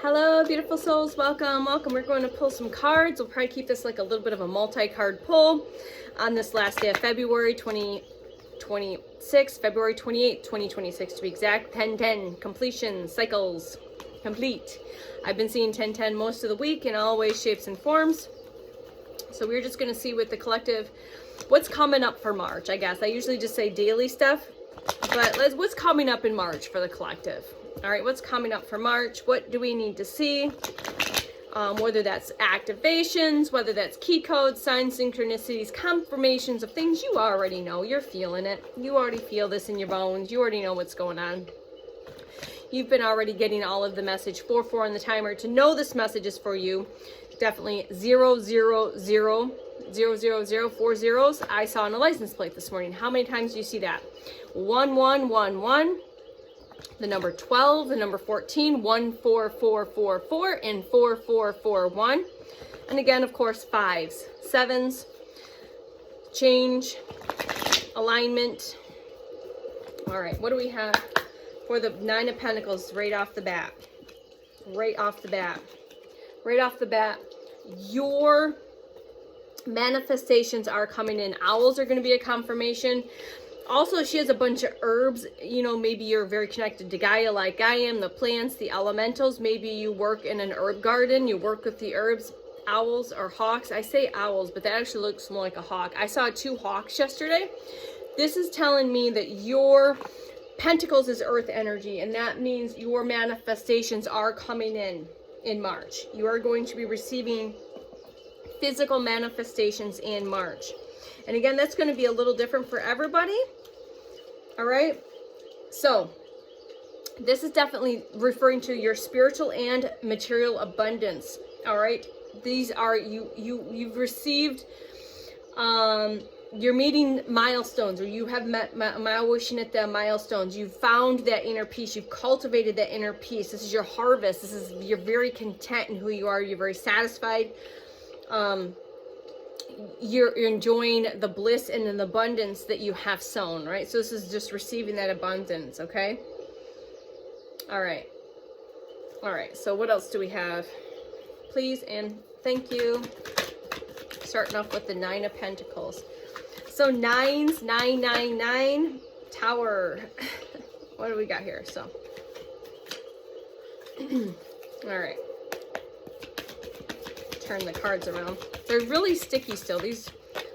Hello, beautiful souls. Welcome, welcome. We're going to pull some cards. We'll probably keep this like a little bit of a multi-card pull on this last day of February 2026, February 28th, 2026 to be exact. 10-10, completion, cycles, complete. I've been seeing 10-10 most of the week in all ways, shapes, and forms. So we're just going to see with the collective what's coming up for March, I guess. I usually just say daily stuff, but what's coming up in March for the collective? All right, what's coming up for March? What do we need to see? Whether that's activations, whether that's key codes, signs, synchronicities, confirmations of things you already know. You're feeling it. You already feel this in your bones. You already know what's going on. You've been already getting all of the message 4-4 on the timer to know this message is for you. Definitely 000 zeros. I saw on a license plate this morning. How many times do you see that? 1111. The number 12, the number 14, 14444, and 4441. And again, of course, 5s, 7s, change, alignment. All right, what do we have for the 9 of Pentacles right off the bat? Right off the bat. Right off the bat, your manifestations are coming in. Owls are going to be a confirmation. Also, she has a bunch of herbs. You know, maybe you're very connected to Gaia like I am, the plants, the elementals. Maybe you work in an herb garden. You work with the herbs, owls or hawks. I say owls, but that actually looks more like a hawk. I saw 2 hawks yesterday. This is telling me that your Pentacles is earth energy, and that means your manifestations are coming in March. You are going to be receiving physical manifestations in March. And again, that's going to be a little different for everybody. All right. So this is definitely referring to your spiritual and material abundance. All right. These are you've received, you're meeting milestones, or you have met wishing at the milestones. You've found that inner peace. You've cultivated that inner peace. This is your harvest. You're very content in who you are. You're very satisfied. You're enjoying the bliss and the abundance that you have sown, right? So this is just receiving that abundance, okay? All right. So what else do we have? Please and thank you. Starting off with the 9 of Pentacles. So 9s, 999, Tower. What do we got here? So, all right. Turn the cards around. They're really sticky still. These,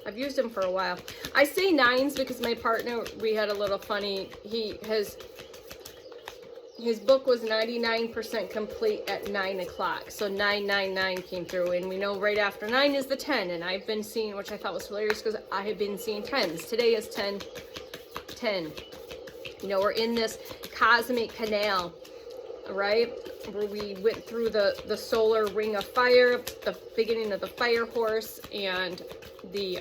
I've used them for a while. I say 9s because my partner, we had a little funny, his book was 99% complete at 9 o'clock. So 999 came through, and we know right after 9 is the 10. And I've been seeing, which I thought was hilarious because I have been seeing 10s. Today is 10. You know, we're in this cosmic canal, right? Where we went through the solar ring of fire, the beginning of the fire horse, and the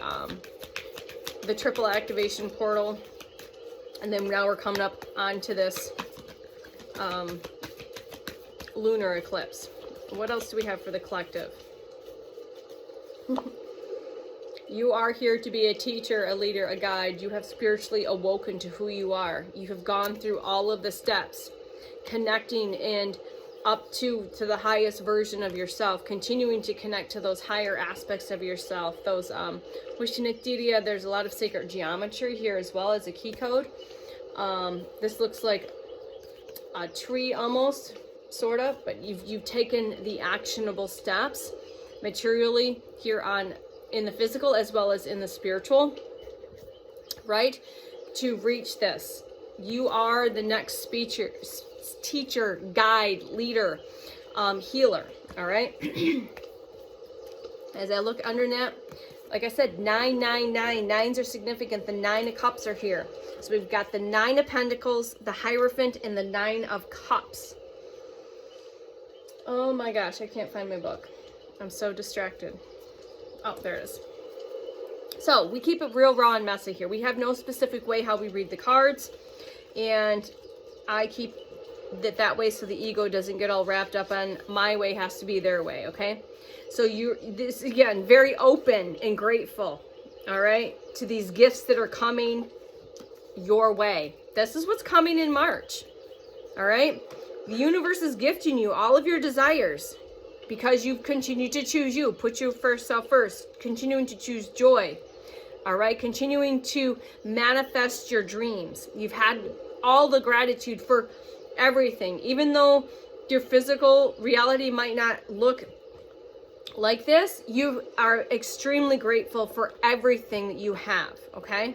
triple activation portal, and then now we're coming up onto this lunar eclipse. What else do we have for the collective? You are here to be a teacher, a leader, a guide. You have spiritually awoken to who you are. You have gone through all of the steps, connecting and up to the highest version of yourself, continuing to connect to those higher aspects of yourself, those Wishnaktiria. There's a lot of sacred geometry here as well as a key code. This looks like a tree almost, sort of, but you've taken the actionable steps materially here in the physical as well as in the spiritual, right, to reach this. You are the next teacher, guide, leader, healer. All right. As I look under that, like I said, 999. 9s are significant. The 9 of Cups are here. So we've got the 9 of Pentacles, the Hierophant, and the 9 of Cups. Oh my gosh, I can't find my book. I'm so distracted. Oh, there it is. So we keep it real raw and messy here. We have no specific way how we read the cards, and I keep that way so the ego doesn't get all wrapped up on my way has to be their way, okay? So this again, very open and grateful, all right, to these gifts that are coming your way. This is what's coming in March, all right? The universe is gifting you all of your desires because you've continued to choose you. Put your first self first. Continuing to choose joy. All right? Continuing to manifest your dreams. You've had all the gratitude for everything. Even though your physical reality might not look like this, you are extremely grateful for everything that you have. Okay?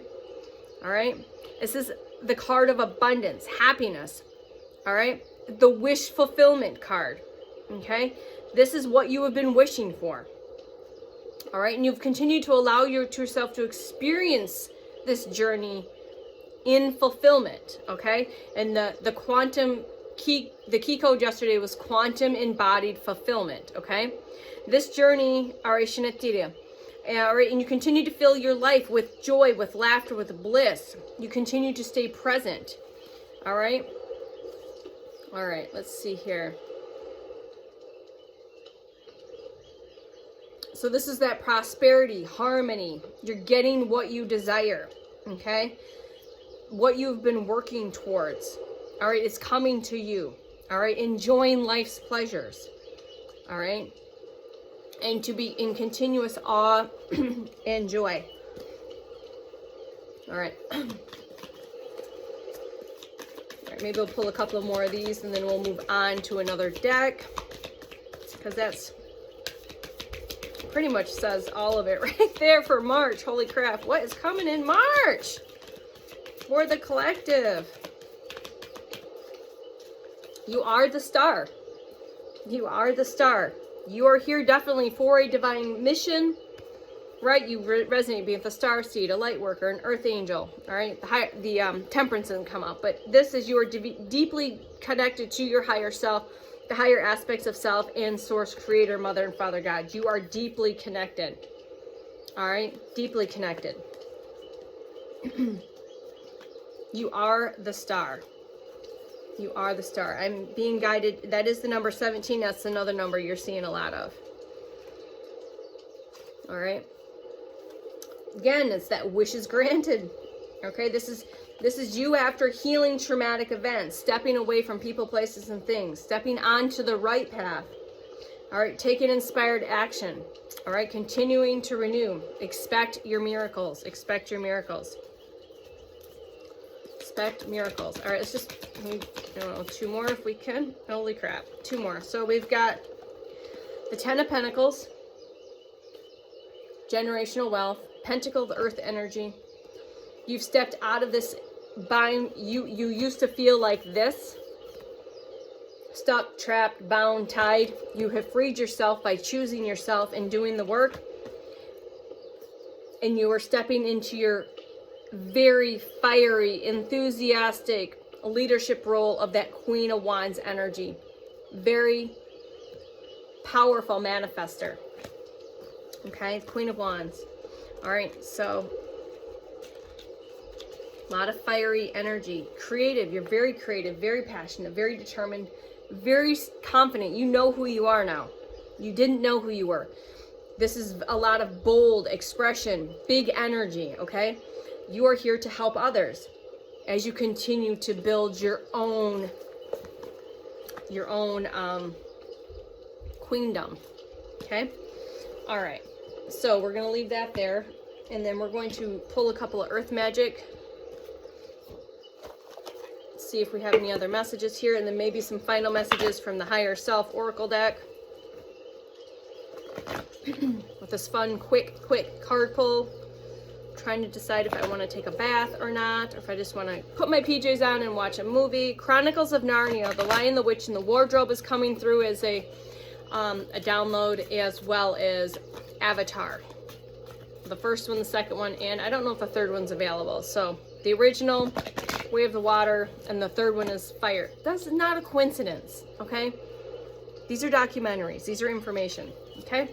All right? This is the card of abundance, happiness. All right? The wish fulfillment card. Okay? This is what you have been wishing for. All right? And you've continued to allow your true self to experience this journey in fulfillment. Okay? And the quantum key, the key code yesterday was quantum embodied fulfillment. Okay? This journey, all right, Shinatira. All right, and you continue to fill your life with joy, with laughter, with bliss. You continue to stay present. All right? All right, let's see here. So this is that prosperity, harmony. You're getting what you desire, okay? What you've been working towards. All right, it's coming to you. All right, enjoying life's pleasures. All right? And to be in continuous awe and joy. All right. All right, maybe we'll pull a couple of more of these and then we'll move on to another deck. Because that's pretty much says all of it right there for March. Holy crap. What is coming in March for the collective? You are the star. You are the star. You are here definitely for a divine mission, right? You resonate being the star seed, a light worker, an earth angel, all right? The temperance doesn't come up, but this is you are deeply connected to your higher self, the higher aspects of self, and source, creator, mother, and father God. You are deeply connected, all right? Deeply connected. You are the star. You are the star. I'm being guided. That is the number 17. That's another number you're seeing a lot of. All right. Again, it's that wishes granted. Okay. This is you after healing traumatic events, stepping away from people, places, and things, stepping onto the right path. All right. Taking inspired action. All right. Continuing to renew. Expect your miracles. Expect your miracles. Expect miracles. All right, let's just, I don't know, 2 more if we can. Holy crap, 2 more. So we've got the 10 of Pentacles, generational wealth, Pentacle, the earth energy. You've stepped out of this bind. You used to feel like this, stuck, trapped, bound, tied. You have freed yourself by choosing yourself and doing the work. And you are stepping into your very fiery, enthusiastic leadership role of that Queen of Wands energy. Very powerful manifester. Okay, Queen of Wands. All right, so a lot of fiery energy. Creative, you're very creative, very passionate, very determined, very confident. You know who you are now. You didn't know who you were. This is a lot of bold expression, big energy, okay? You are here to help others as you continue to build your own queendom. Okay? All right. So we're going to leave that there. And then we're going to pull a couple of earth magic. See if we have any other messages here. And then maybe some final messages from the higher self oracle deck. With this fun, quick card pull. Trying to decide if I want to take a bath or not, or if I just want to put my PJs on and watch a movie. Chronicles of Narnia, The Lion, the Witch, and the Wardrobe is coming through as a download, as well as Avatar. The first one, the second one, and I don't know if the third one's available. So the original, Way of the Water, and the third one is Fire. That's not a coincidence, okay? These are documentaries. These are information, okay?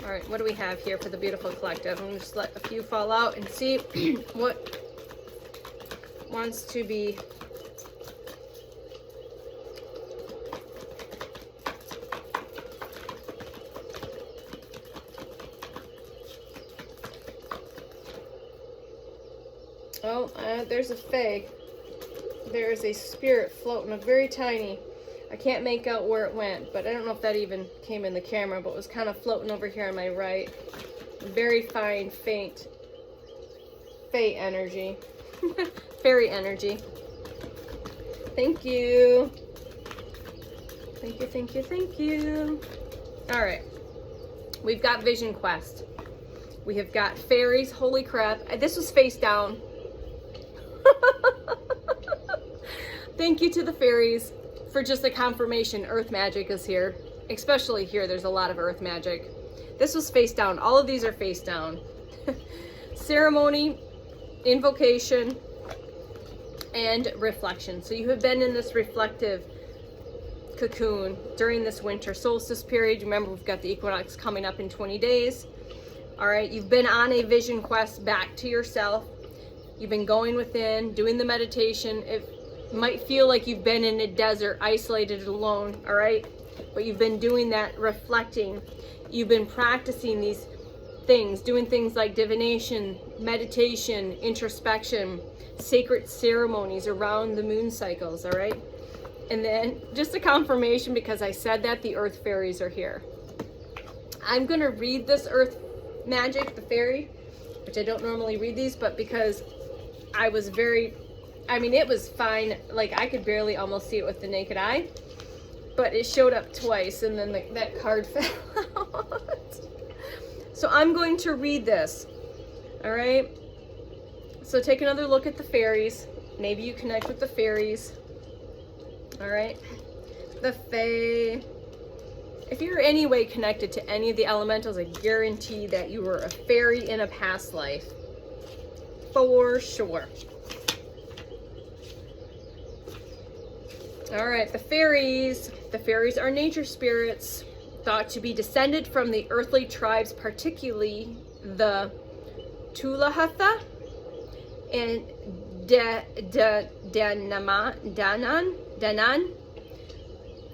All right, what do we have here for the beautiful collective? I'm going to just let a few fall out and see what wants to be there's a Fae. there is a spirit floating, a very tiny, I can't make out where it went, but I don't know if that even came in the camera, but it was kind of floating over here on my right. Very fine, faint, fae energy. Fairy energy. Thank you. Thank you, thank you, thank you. All right. We've got Vision Quest. We have got fairies. Holy crap. This was face down. Thank you to the fairies for just the confirmation earth magic is here. Especially here, there's a lot of earth magic. This was face down. All of these are face down. Ceremony, invocation, and reflection. So you have been in this reflective cocoon during this winter solstice period. Remember, we've got the equinox coming up in 20 days. All right, you've been on a vision quest back to yourself. You've been going within, doing the meditation. It might feel like you've been in a desert, isolated, alone, all right? But you've been doing that, reflecting. You've been practicing these things, doing things like divination, meditation, introspection, sacred ceremonies around the moon cycles, all right? And then just a confirmation, because I said that, the earth fairies are here. I'm going to read this earth magic, the fairy, which I don't normally read these, but because I was it was fine. Like, I could barely almost see it with the naked eye, but it showed up twice, and then that card fell out. So I'm going to read this, all right? So take another look at the fairies. Maybe you connect with the fairies. All right, the fae. If you're any way connected to any of the elementals, I guarantee that you were a fairy in a past life. For sure. All right, the fairies. The fairies are nature spirits thought to be descended from the earthly tribes, particularly the Tualahatha and Danan.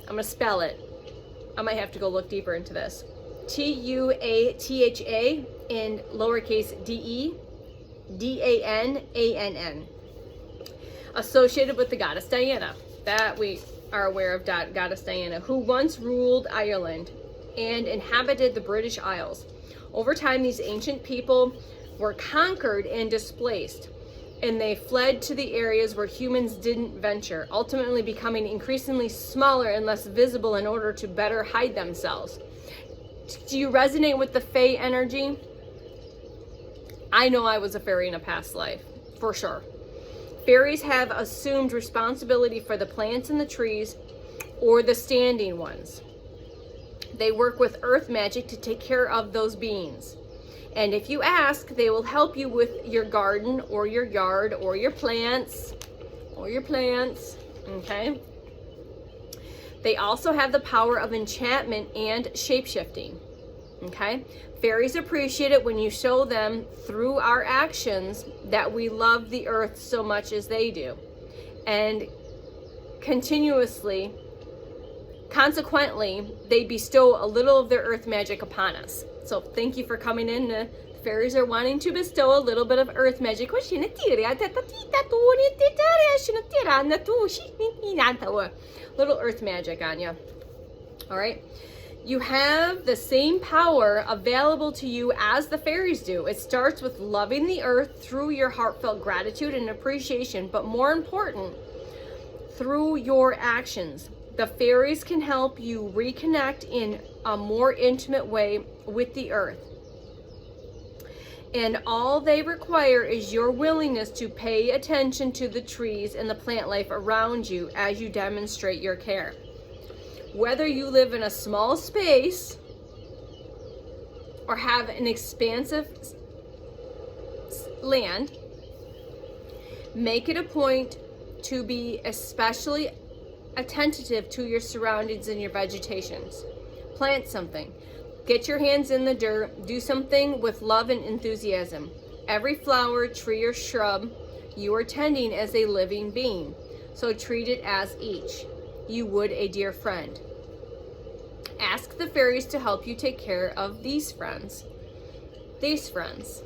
I'm going to spell it. I might have to go look deeper into this. Tuatha in lowercase de, Danann. Associated with the goddess Diana. That we are aware of, goddess Diana, who once ruled Ireland and inhabited the British Isles. Over time, these ancient people were conquered and displaced, and they fled to the areas where humans didn't venture, ultimately becoming increasingly smaller and less visible in order to better hide themselves. Do you resonate with the fae energy? I know I was a fairy in a past life, for sure. Fairies have assumed responsibility for the plants and the trees, or the standing ones. They work with earth magic to take care of those beings. And if you ask, they will help you with your garden or your yard or your plants, okay? They also have the power of enchantment and shape-shifting, okay? Fairies appreciate it when you show them through our actions that we love the earth so much as they do. And consequently, they bestow a little of their earth magic upon us. So thank you for coming in. The fairies are wanting to bestow a little bit of earth magic. Little earth magic on you. All right. You have the same power available to you as the fairies do. It starts with loving the earth through your heartfelt gratitude and appreciation, but more important, through your actions. The fairies can help you reconnect in a more intimate way with the earth. And all they require is your willingness to pay attention to the trees and the plant life around you as you demonstrate your care. Whether you live in a small space or have an expansive land, make it a point to be especially attentive to your surroundings and your vegetations. Plant something. Get your hands in the dirt. Do something with love and enthusiasm. Every flower, tree, or shrub you are tending as a living being. So treat it as each you would a dear friend. Ask the fairies to help you take care of these friends. These friends.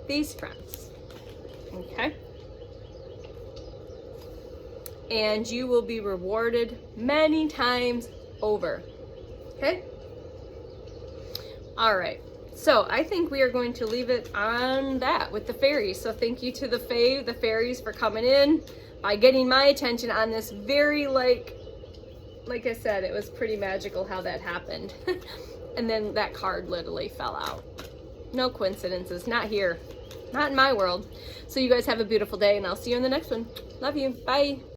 These friends. Okay? and you will be rewarded many times over. Okay? All right. So I think we are going to leave it on that with the fairies. So thank you to the fairies for coming in by getting my attention on this very, like I said, it was pretty magical how that happened. And then that card literally fell out. No coincidences, not here, not in my world. So you guys have a beautiful day, and I'll see you in the next one. Love you. Bye.